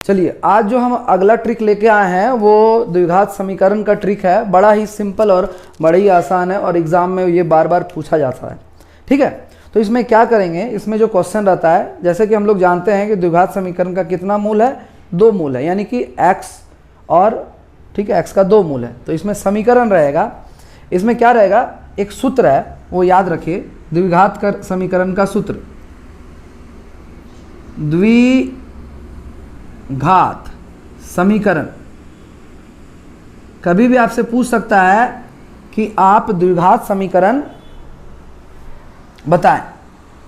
चलिए आज जो हम अगला ट्रिक लेके आए हैं वो द्विघात समीकरण का ट्रिक है। बड़ा ही सिंपल और बड़ा ही आसान है और एग्जाम में ये बार बार पूछा जाता है। ठीक है, तो इसमें क्या करेंगे, इसमें जो क्वेश्चन रहता है, जैसे कि हम लोग जानते हैं कि द्विघात समीकरण का कितना मूल है, 2 मूल है, यानी कि x और ठीक है x का 2 मूल है। तो इसमें समीकरण रहेगा, इसमें क्या रहेगा, एक सूत्र है वो याद रखिए, द्विघात समीकरण का सूत्र, द्विघात समीकरण। कभी भी आपसे पूछ सकता है कि आप द्विघात समीकरण बताएं,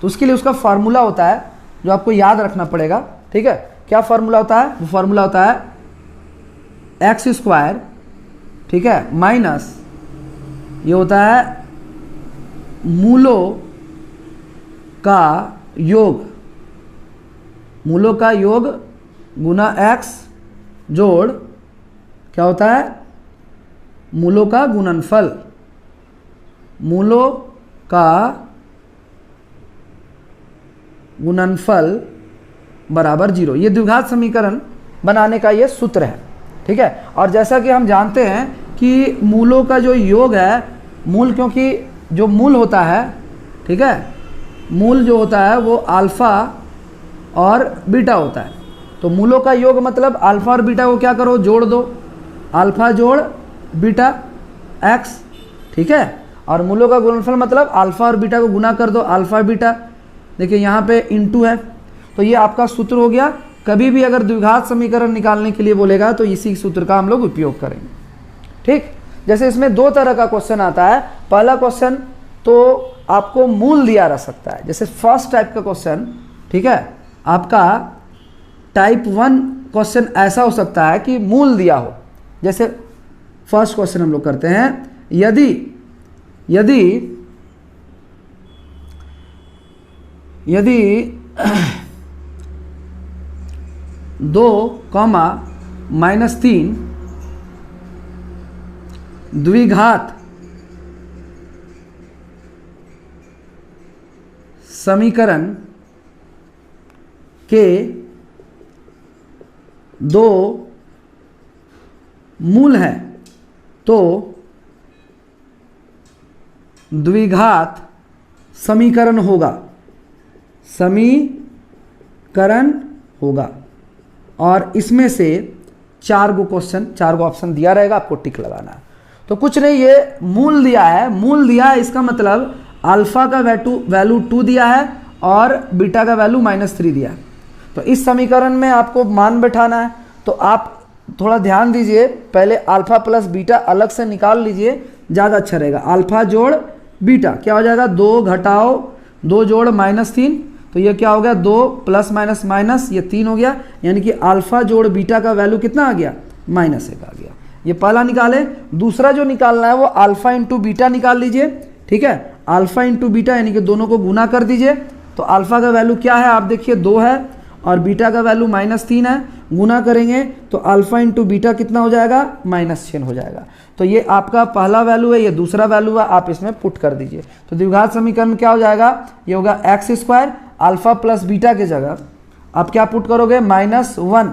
तो उसके लिए उसका फॉर्मूला होता है जो आपको याद रखना पड़ेगा। ठीक है, क्या फॉर्मूला होता है, वो फॉर्मूला होता है x², ठीक है, माइनस ये होता है मूलों का योग, मूलों का योग गुना x जोड़ क्या होता है, मूलों का गुणनफल, मूलों का गुणनफल बराबर 0। ये द्विघात समीकरण बनाने का ये सूत्र है। ठीक है, और जैसा कि हम जानते हैं कि मूलों का जो योग है, मूल, क्योंकि जो मूल होता है, ठीक है, मूल जो होता है वो अल्फ़ा और बीटा होता है। तो मूलों का योग मतलब अल्फ़ा और बीटा को क्या करो, जोड़ दो, अल्फ़ा जोड़ बीटा x, ठीक है, और मूलों का गुणनफल मतलब अल्फ़ा और बीटा को गुना कर दो, अल्फ़ा बीटा, देखिए यहाँ पे इनटू है। तो ये आपका सूत्र हो गया। कभी भी अगर द्विघात समीकरण निकालने के लिए बोलेगा तो इसी सूत्र का हम लोग उपयोग करेंगे। ठीक, जैसे इसमें 2 तरह का क्वेश्चन आता है। पहला क्वेश्चन तो आपको मूल दिया रह सकता है, जैसे फर्स्ट टाइप का क्वेश्चन, ठीक है, आपका टाइप 1 क्वेश्चन ऐसा हो सकता है कि मूल दिया हो। जैसे फर्स्ट क्वेश्चन हम लोग करते हैं, यदि 2, -3 द्विघात समीकरण के 2 मूल हैं तो द्विघात समीकरण होगा, और इसमें से 4 गो क्वेश्चन, 4 गो ऑप्शन दिया रहेगा, आपको टिक लगाना है। तो कुछ नहीं, ये मूल दिया है, मूल दिया है, इसका मतलब अल्फा का वैल्यू 2 दिया है और बीटा का वैल्यू -3 दिया है। तो इस समीकरण में आपको मान बैठाना है। तो आप थोड़ा ध्यान दीजिए, पहले अल्फा प्लस बीटा अलग से निकाल लीजिए, ज़्यादा अच्छा रहेगा। अल्फा जोड़ बीटा क्या हो जाएगा, 2 घटाओ 2 जोड़ -3, तो ये क्या हो गया, 2 प्लस माइनस माइनस, ये 3 हो गया, यानी कि अल्फा जोड़ बीटा का वैल्यू कितना आ गया, -1 आ गया। ये पहला निकाले। दूसरा जो निकालना है वो अल्फा इंटू बीटा निकाल लीजिए। ठीक है, अल्फा इंटू बीटा यानी कि दोनों को गुना कर दीजिए। तो अल्फा का वैल्यू क्या है, आप देखिए 2 है और बीटा का वैल्यू -3 है। गुना करेंगे तो अल्फा इंटू बीटा कितना हो जाएगा, -6 हो जाएगा। तो ये आपका पहला वैल्यू है, ये दूसरा वैल्यू है, आप इसमें पुट कर दीजिए। तो द्विघात समीकरण क्या हो जाएगा, ये होगा x², अल्फा प्लस बीटा के जगह आप क्या पुट करोगे, -1,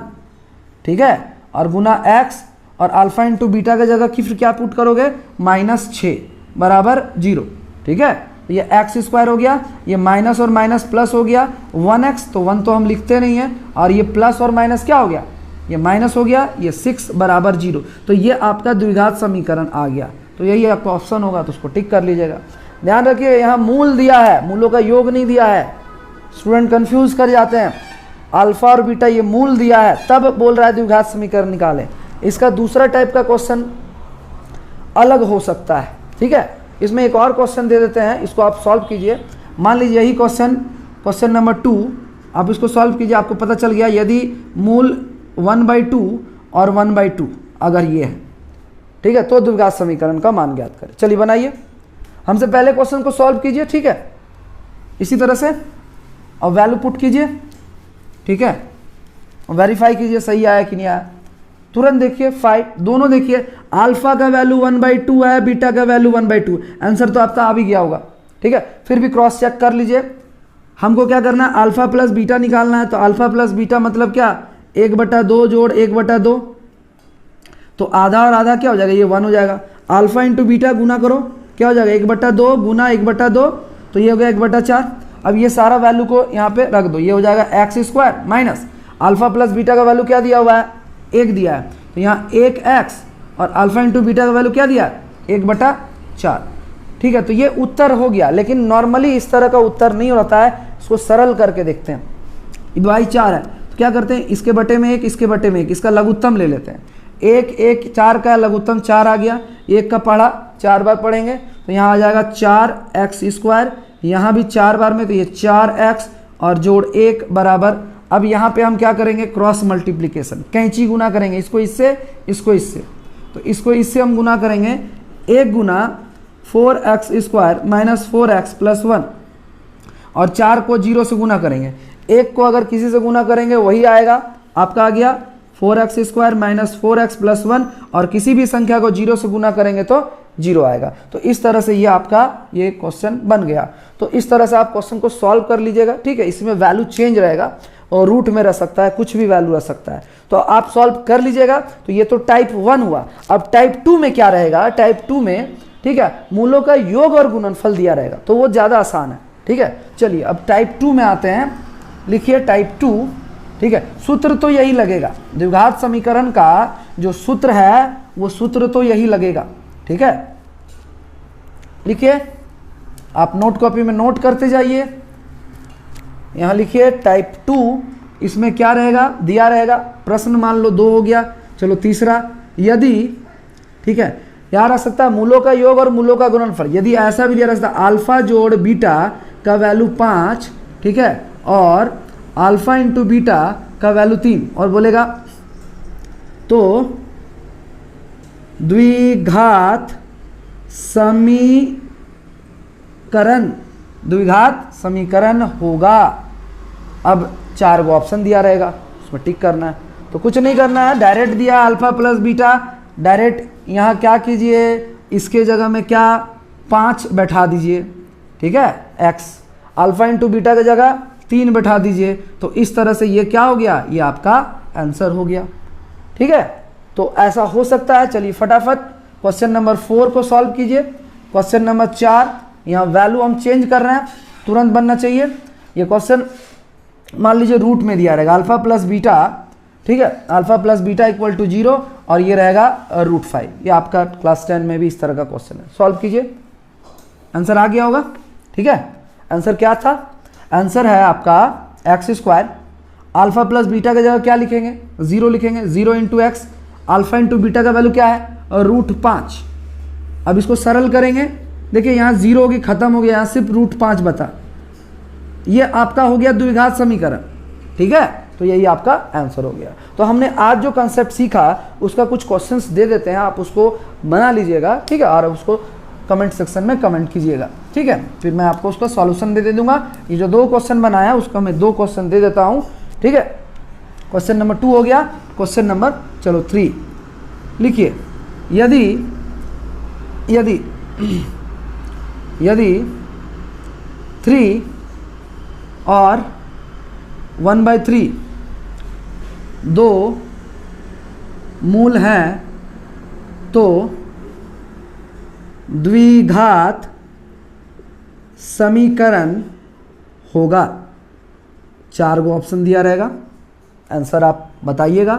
ठीक है, और गुना x, और अल्फा इंटू बीटा के जगह की फिर क्या पुट करोगे, -6 बराबर 0। ठीक है, तो ये x² हो गया, ये माइनस और माइनस प्लस हो गया 1x, तो 1 तो हम लिखते नहीं हैं, और ये प्लस और माइनस क्या हो गया, ये माइनस हो गया, ये 6 बराबर 0। तो ये आपका द्विघात समीकरण आ गया। तो यही आपका ऑप्शन होगा, तो उसको टिक कर लीजिएगा। ध्यान रखिए, यहाँ मूल दिया है, मूलों का योग नहीं दिया है। स्टूडेंट कंफ्यूज कर जाते हैं, अल्फा और बीटा ये मूल दिया है तब बोल रहा है द्विघात समीकरण निकालें। इसका दूसरा टाइप का क्वेश्चन अलग हो सकता है। ठीक है, इसमें एक और क्वेश्चन दे देते हैं, इसको आप सॉल्व कीजिए। मान लीजिए यही क्वेश्चन नंबर 2, आप इसको सॉल्व कीजिए, आपको पता चल गया यदि मूल 1/2 और 1/2 अगर ये है, ठीक है, तो द्विघात समीकरण का मान ज्ञात करें। चलिए बनाइए, हमसे पहले क्वेश्चन को सॉल्व कीजिए। ठीक है, इसी तरह से और वैल्यू पुट कीजिए। ठीक है, वेरीफाई कीजिए सही आया कि नहीं आया। तुरंत देखिए 5, दोनों देखिए, अल्फा का वैल्यू 1/2 है, बीटा का वैल्यू 1/2, आंसर तो आपका आ भी गया होगा। ठीक है, फिर भी क्रॉस चेक कर लीजिए। हमको क्या करना है, अल्फा प्लस बीटा निकालना है। तो अल्फा प्लस बीटा मतलब क्या, 1/2 जोड़ 1/2, तो आधा और आधा क्या हो जाएगा, ये 1 हो जाएगा। अल्फा इंटू बीटा गुना करो, क्या हो जाएगा 1/2 गुना 1/2, तो ये हो गया 1/4। अब ये सारा वैल्यू को यहाँ पे रख दो, ये हो जाएगा x² minus alpha plus beta का वैल्यू क्या दिया हुआ है, 1 दिया है, तो यहाँ 1x और अल्फा इंटू बीटा का वैल्यू क्या दिया है, 1/4। ठीक है, तो ये उत्तर हो गया। लेकिन नॉर्मली इस तरह का उत्तर नहीं होता है, इसको सरल करके देखते हैं। y 4 है तो क्या करते हैं, इसके बटे में 1, इसके बटे में 1, इसका लघुत्तम ले लेते हैं। 1 4 का लघुत्तम 4 आ गया, 1 का पढ़ा 4 बार पढ़ेंगे तो यहाँ आ जाएगा 4x², यहाँ भी 4 बार में, तो ये 4x और जोड़ 1 बराबर। अब यहाँ पे हम क्या करेंगे, क्रॉस मल्टीप्लिकेशन, कैंची गुना करेंगे, इसको इससे, इसको इससे, तो इसको इससे हम गुना करेंगे। 1 गुना 4x² माइनस 4x प्लस 1, और 4 को 0 से गुना करेंगे। 1 को अगर किसी से गुना करेंगे वही आएगा, आपका आ गया 4x² माइनस 4x प्लस 1, और किसी भी संख्या को 0 से गुना करेंगे तो 0 आएगा। तो इस तरह से ये आपका ये क्वेश्चन बन गया। तो इस तरह से आप क्वेश्चन को सॉल्व कर लीजिएगा। ठीक है, इसमें वैल्यू चेंज रहेगा और रूट में रह सकता है, कुछ भी वैल्यू रह सकता है, तो आप सॉल्व कर लीजिएगा। तो ये तो टाइप 1 हुआ। अब टाइप 2 में क्या रहेगा, टाइप 2 में ठीक है मूलों का योग और गुणनफल दिया रहेगा, तो वो ज़्यादा आसान है। ठीक है, चलिए अब टाइप 2 में आते हैं। लिखिए टाइप 2। ठीक है, सूत्र तो यही लगेगा, द्विघात समीकरण का जो सूत्र है वो सूत्र तो यही लगेगा। ठीक है, लिखिए, आप नोट कॉपी में नोट करते जाइए। यहाँ लिखिए टाइप 2, इसमें क्या रहेगा, दिया रहेगा प्रश्न, मान लो 2 हो गया। चलो तीसरा, यदि ठीक है यार आ सकता है मूलों का योग और मूलों का गुणनफल, यदि ऐसा भी दिया रहता अल्फा जोड़ बीटा का वैल्यू 5, ठीक है, और अल्फा इंटू बीटा का वैल्यू 3, और बोलेगा तो द्विघात समीकरण होगा। अब 4 गो ऑप्शन दिया रहेगा, उसमें टिक करना है। तो कुछ नहीं करना है, डायरेक्ट दिया अल्फा प्लस बीटा, डायरेक्ट यहाँ क्या कीजिए, इसके जगह में क्या 5 बैठा दीजिए। ठीक है, x अल्फा इंटू बीटा की जगह 3 बैठा दीजिए। तो इस तरह से ये क्या हो गया, ये आपका आंसर हो गया। ठीक है, तो ऐसा हो सकता है। चलिए फटाफट क्वेश्चन नंबर 4 को सॉल्व कीजिए। क्वेश्चन नंबर 4, यहाँ वैल्यू हम चेंज कर रहे हैं, तुरंत बनना चाहिए। ये क्वेश्चन मान लीजिए रूट में दिया रहेगा अल्फा प्लस बीटा, ठीक है, alpha plus beta equal to 0, और ये रहेगा √5। ये आपका क्लास 10 में भी इस तरह का क्वेश्चन है, सॉल्व कीजिए। आंसर आ गया होगा। ठीक है, आंसर क्या था, आंसर है आपका x²। अल्फा प्लस बीटा की जगह क्या लिखेंगे, 0 लिखेंगे, 0 into x, alpha into beta का वैल्यू क्या है, √5। अब इसको सरल करेंगे, देखिए यहाँ 0 होगी, खत्म हो गया, यहाँ सिर्फ √5 बता। ये आपका हो गया द्विघात समीकरण। ठीक है, तो यही आपका आंसर हो गया। तो हमने आज जो कंसेप्ट सीखा उसका कुछ क्वेश्चंस दे देते हैं, आप उसको बना लीजिएगा। ठीक है, और उसको कमेंट सेक्शन में कमेंट कीजिएगा। ठीक है, फिर मैं आपको उसका सॉल्यूशन दे दूंगा। ये जो 2 क्वेश्चन बनाया उसका मैं 2 क्वेश्चन दे देता हूँ। ठीक है, क्वेश्चन नंबर 2 हो गया। क्वेश्चन नंबर चलो 3 लिखिए, यदि 3 और 1/3 2 मूल हैं तो द्विघात समीकरण होगा। 4 गो ऑप्शन दिया रहेगा, आंसर आप बताइएगा।